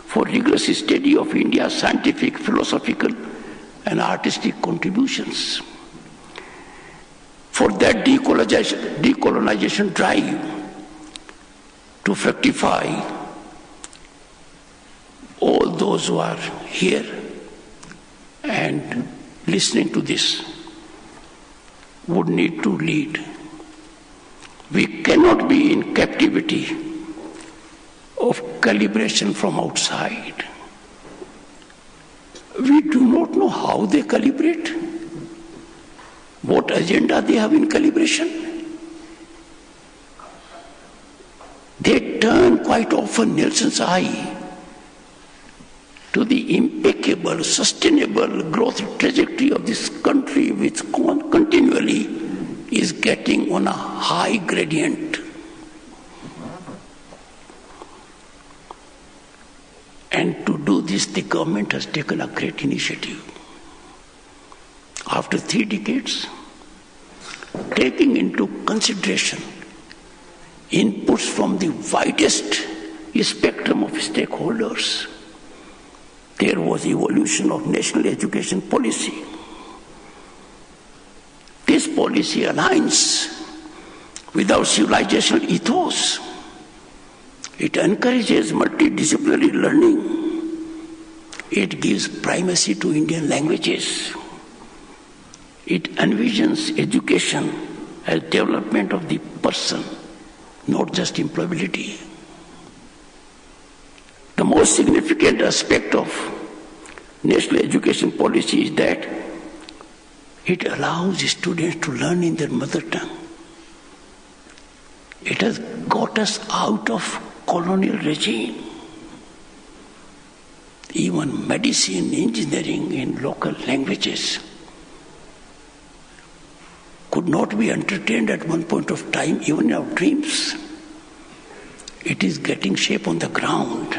for rigorous study of India's scientific, philosophical, and artistic contributions. For that decolonization drive to fructify, all those who are here and listening to this would need to lead. We cannot be in captivity of calibration from outside. We do not know how they calibrate, what agenda they have in calibration. They turn quite often Nelson's eye to the impeccable, sustainable growth trajectory of this country, which continually is getting on a high gradient. And to do this, the government has taken a great initiative. After 3 decades, taking into consideration inputs from the widest spectrum of stakeholders, there was evolution of national education policy. This policy aligns with our civilizational ethos. It encourages multidisciplinary learning. It gives primacy to Indian languages. It envisions education as development of the person, not just employability. The most significant aspect of national education policy is that it allows students to learn in their mother tongue. It has got us out of colonial regime. Even medicine, engineering in local languages could not be entertained at one point of time, even in our dreams. It is getting shape on the ground.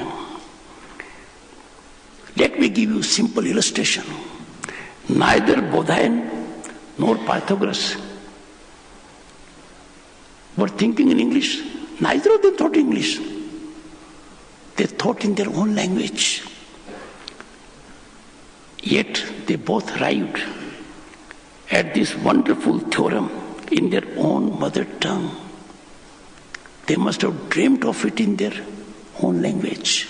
Let me give you a simple illustration. Neither Bodhayan nor Pythagoras were thinking in English. Neither of them thought English. They thought in their own language. Yet they both arrived at this wonderful theorem in their own mother tongue. They must have dreamed of it in their own language.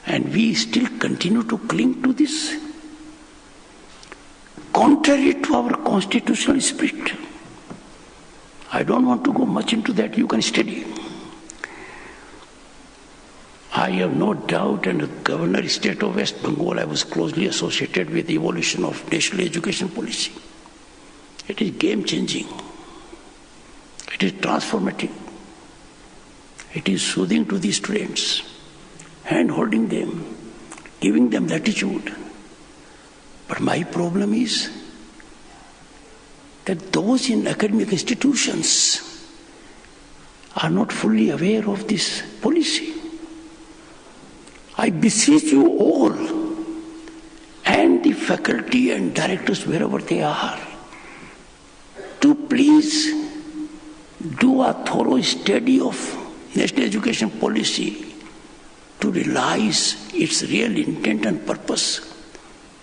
And we still continue to cling to this, contrary to our constitutional spirit. I don't want to go much into that, you can study. I have no doubt, and the Governor State of West Bengal, I was closely associated with the evolution of national education policy. It is game-changing. It is transformative. It is soothing to the students, hand-holding them, giving them latitude. But my problem is that those in academic institutions are not fully aware of this policy. I beseech you all, and the faculty and directors wherever they are, to please do a thorough study of national education policy to realize its real intent and purpose,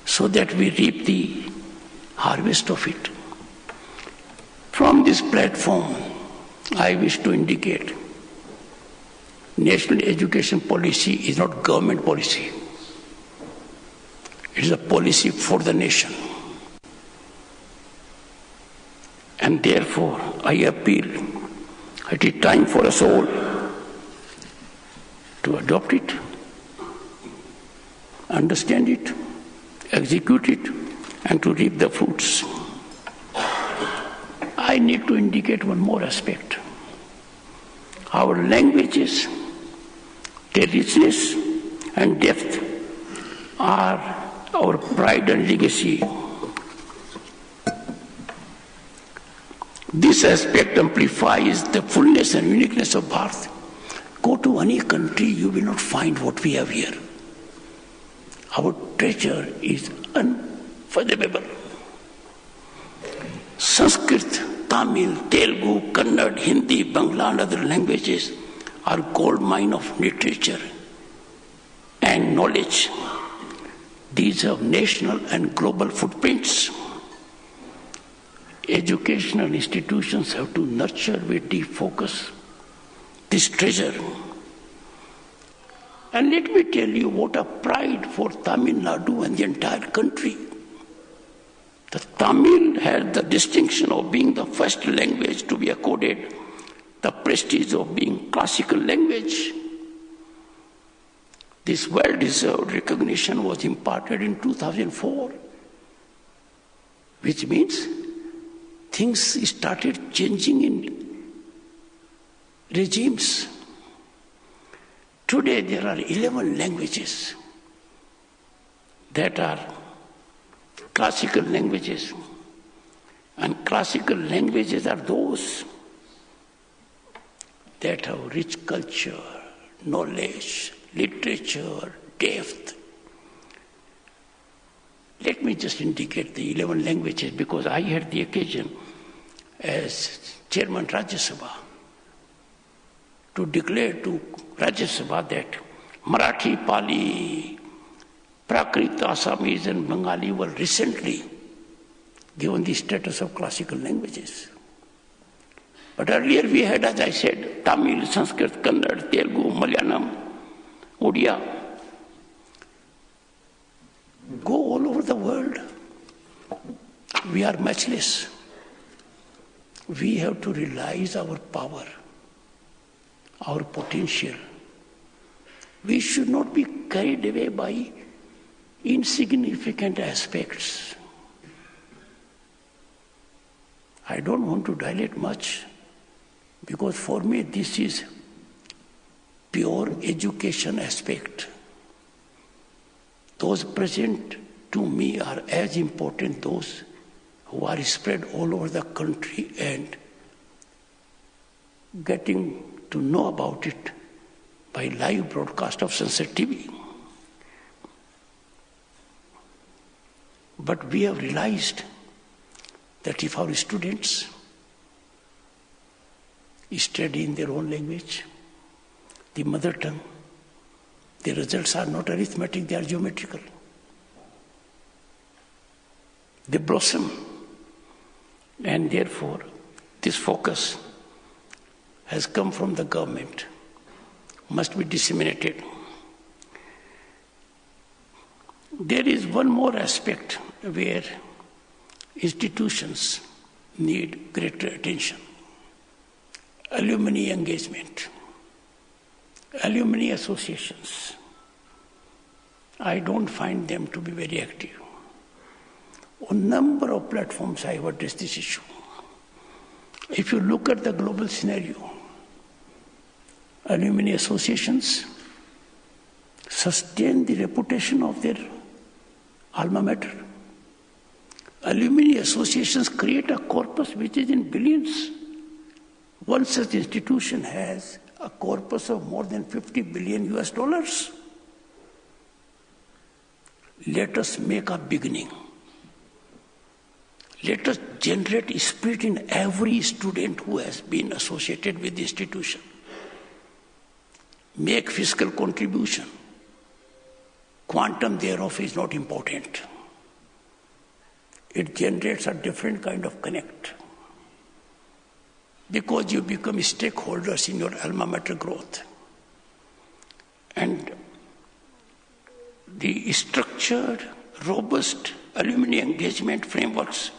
so that we reap the harvest of it. From this platform, I wish to indicate national education policy is not government policy. It is a policy for the nation. And therefore, I appeal, it is time for us all to adopt it, understand it, execute it, and to reap the fruits. I need to indicate one more aspect. Our languages, their richness and depth are our pride and legacy. This aspect amplifies the fullness and uniqueness of Bharat. Go to any country, you will not find what we have here. Our treasure is unfathomable. Sanskrit, Tamil, Telugu, Kannada, Hindi, Bangla, and other languages are gold mine of literature and knowledge. These have national and global footprints. Educational institutions have to nurture with deep focus this treasure. And let me tell you what a pride for Tamil Nadu and the entire country. The Tamil had the distinction of being the first language to be accorded the prestige of being classical language. This well-deserved recognition was imparted in 2004, which means things started changing in regimes. Today there are 11 languages that are classical languages. And classical languages are those that have rich culture, knowledge, literature, depth. Let me just indicate the 11 languages because I had the occasion as Chairman Rajya Sabha to declare to Rajya Sabha that Marathi, Pali, Prakrit, Assamese and Bengali were recently given the status of classical languages. But earlier we had, as I said, Tamil, Sanskrit, Kannada, Telugu, Malayalam, Odia. Go all over the world. We are matchless. We have to realize our power, our potential. We should not be carried away by insignificant aspects. I don't want to dilate much because for me this is pure education aspect. Those present to me are as important those who are spread all over the country and getting to know about it by live broadcast of Sunset TV. But we have realized that if our students study in their own language, the mother tongue, the results are not arithmetic, they are geometrical. They blossom. And therefore, this focus has come from the government, must be disseminated. There is one more aspect where institutions need greater attention. Alumni engagement. Alumni associations. I don't find them to be very active. On a number of platforms I have addressed this issue. If you look at the global scenario, alumni associations sustain the reputation of their alma mater. Alumni associations create a corpus which is in billions. One such institution has a corpus of more than $50 billion US. Let us make a beginning. Let us generate spirit in every student who has been associated with the institution. Make fiscal contribution. Quantum thereof is not important. It generates a different kind of connect. Because you become stakeholders in your alma mater growth. And the structured, robust alumni engagement frameworks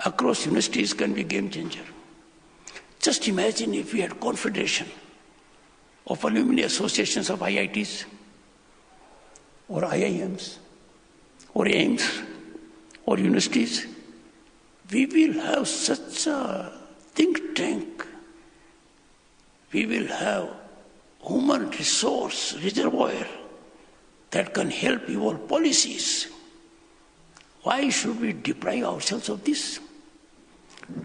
across universities can be game changer. Just imagine if we had confederation of alumni associations of IITs or IIMs or AIMS or universities. We will have such a think tank. We will have human resource reservoir that can help evolve policies. Why should we deprive ourselves of this?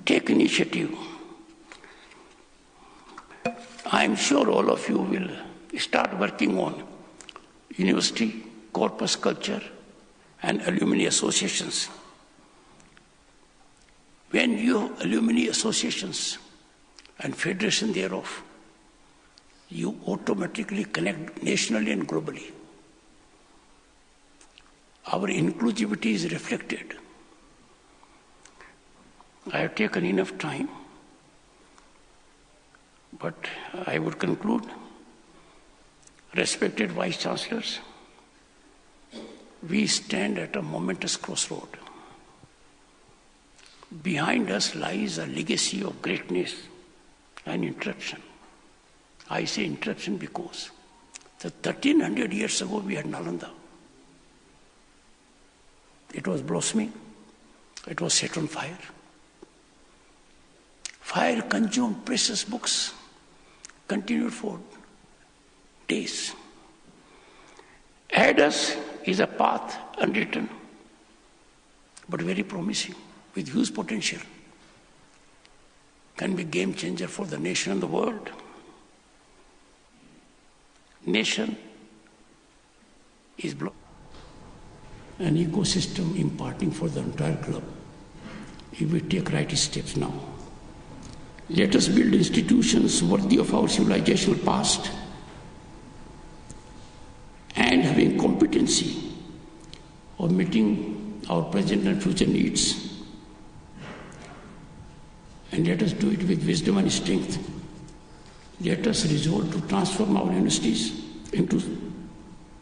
Take initiative. I am sure all of you will start working on university, corpus culture, and alumni associations. When you have alumni associations and federation thereof, you automatically connect nationally and globally. our inclusivity is reflected. I have taken enough time, but I would conclude. Respected Vice Chancellors, we stand at a momentous crossroad. Behind us lies a legacy of greatness and interruption. I say interruption because 1300 years ago we had Nalanda. It was blossoming. It was set on fire. Fire consumed precious books, continued for days. Ahead us is a path unwritten, but very promising, with huge potential. Can be game changer for the nation and the world. Nation is an ecosystem imparting for the entire club if we take right steps now. Let us build institutions worthy of our civilizational past and having competency of meeting our present and future needs. And let us do it with wisdom and strength. Let us resolve to transform our universities into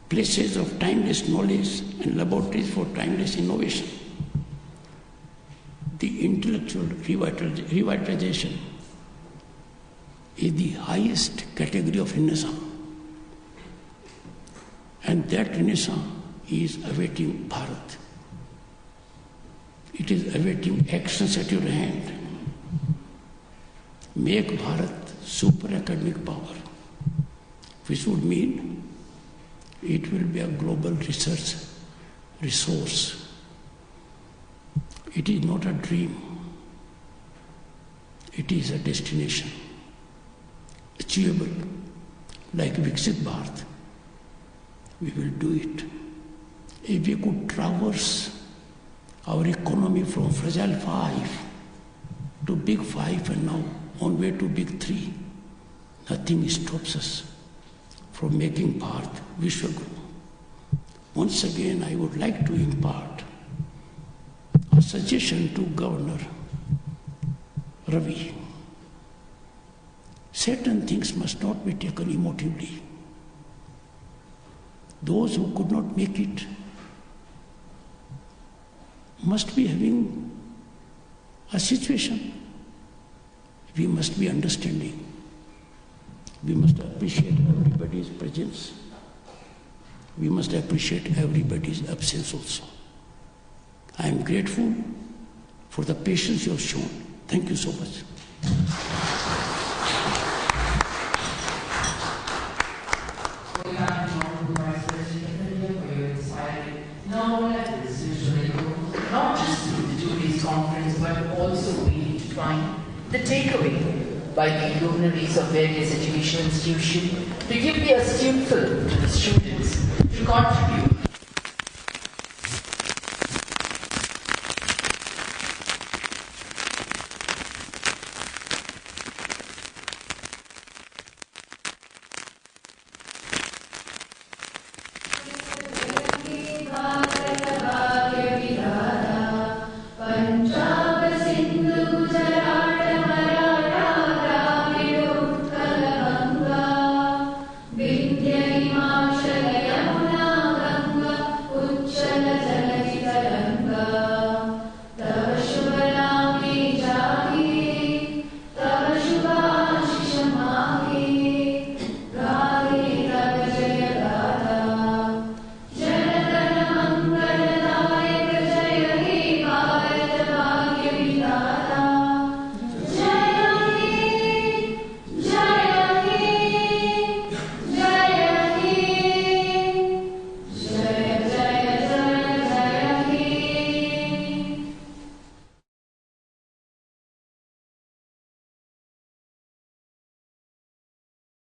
places of timeless knowledge and laboratories for timeless innovation. The intellectual revitalization is the highest category of Renaissance. And that Renaissance is awaiting Bharat. It is awaiting actions at your hand. Make Bharat super academic power, which would mean it will be a global research resource. It is not a dream. It is a destination, achievable, like Viksit Bharat. We will do it. If we could traverse our economy from fragile 5 to big 5 and now on way to big 3, nothing stops us from making Bharat Vishwaguru. Once again, I would like to impart a suggestion to Governor Ravi. Certain things must not be taken emotively. Those who could not make it must be having a situation. We must be understanding. We must appreciate everybody's presence. We must appreciate everybody's absence also. I am grateful for the patience you have shown. Thank you so much. Not just through the Jubilees Conference, but also we find the takeaway by the luminaries of various educational institutions to give the astute film to the students to contribute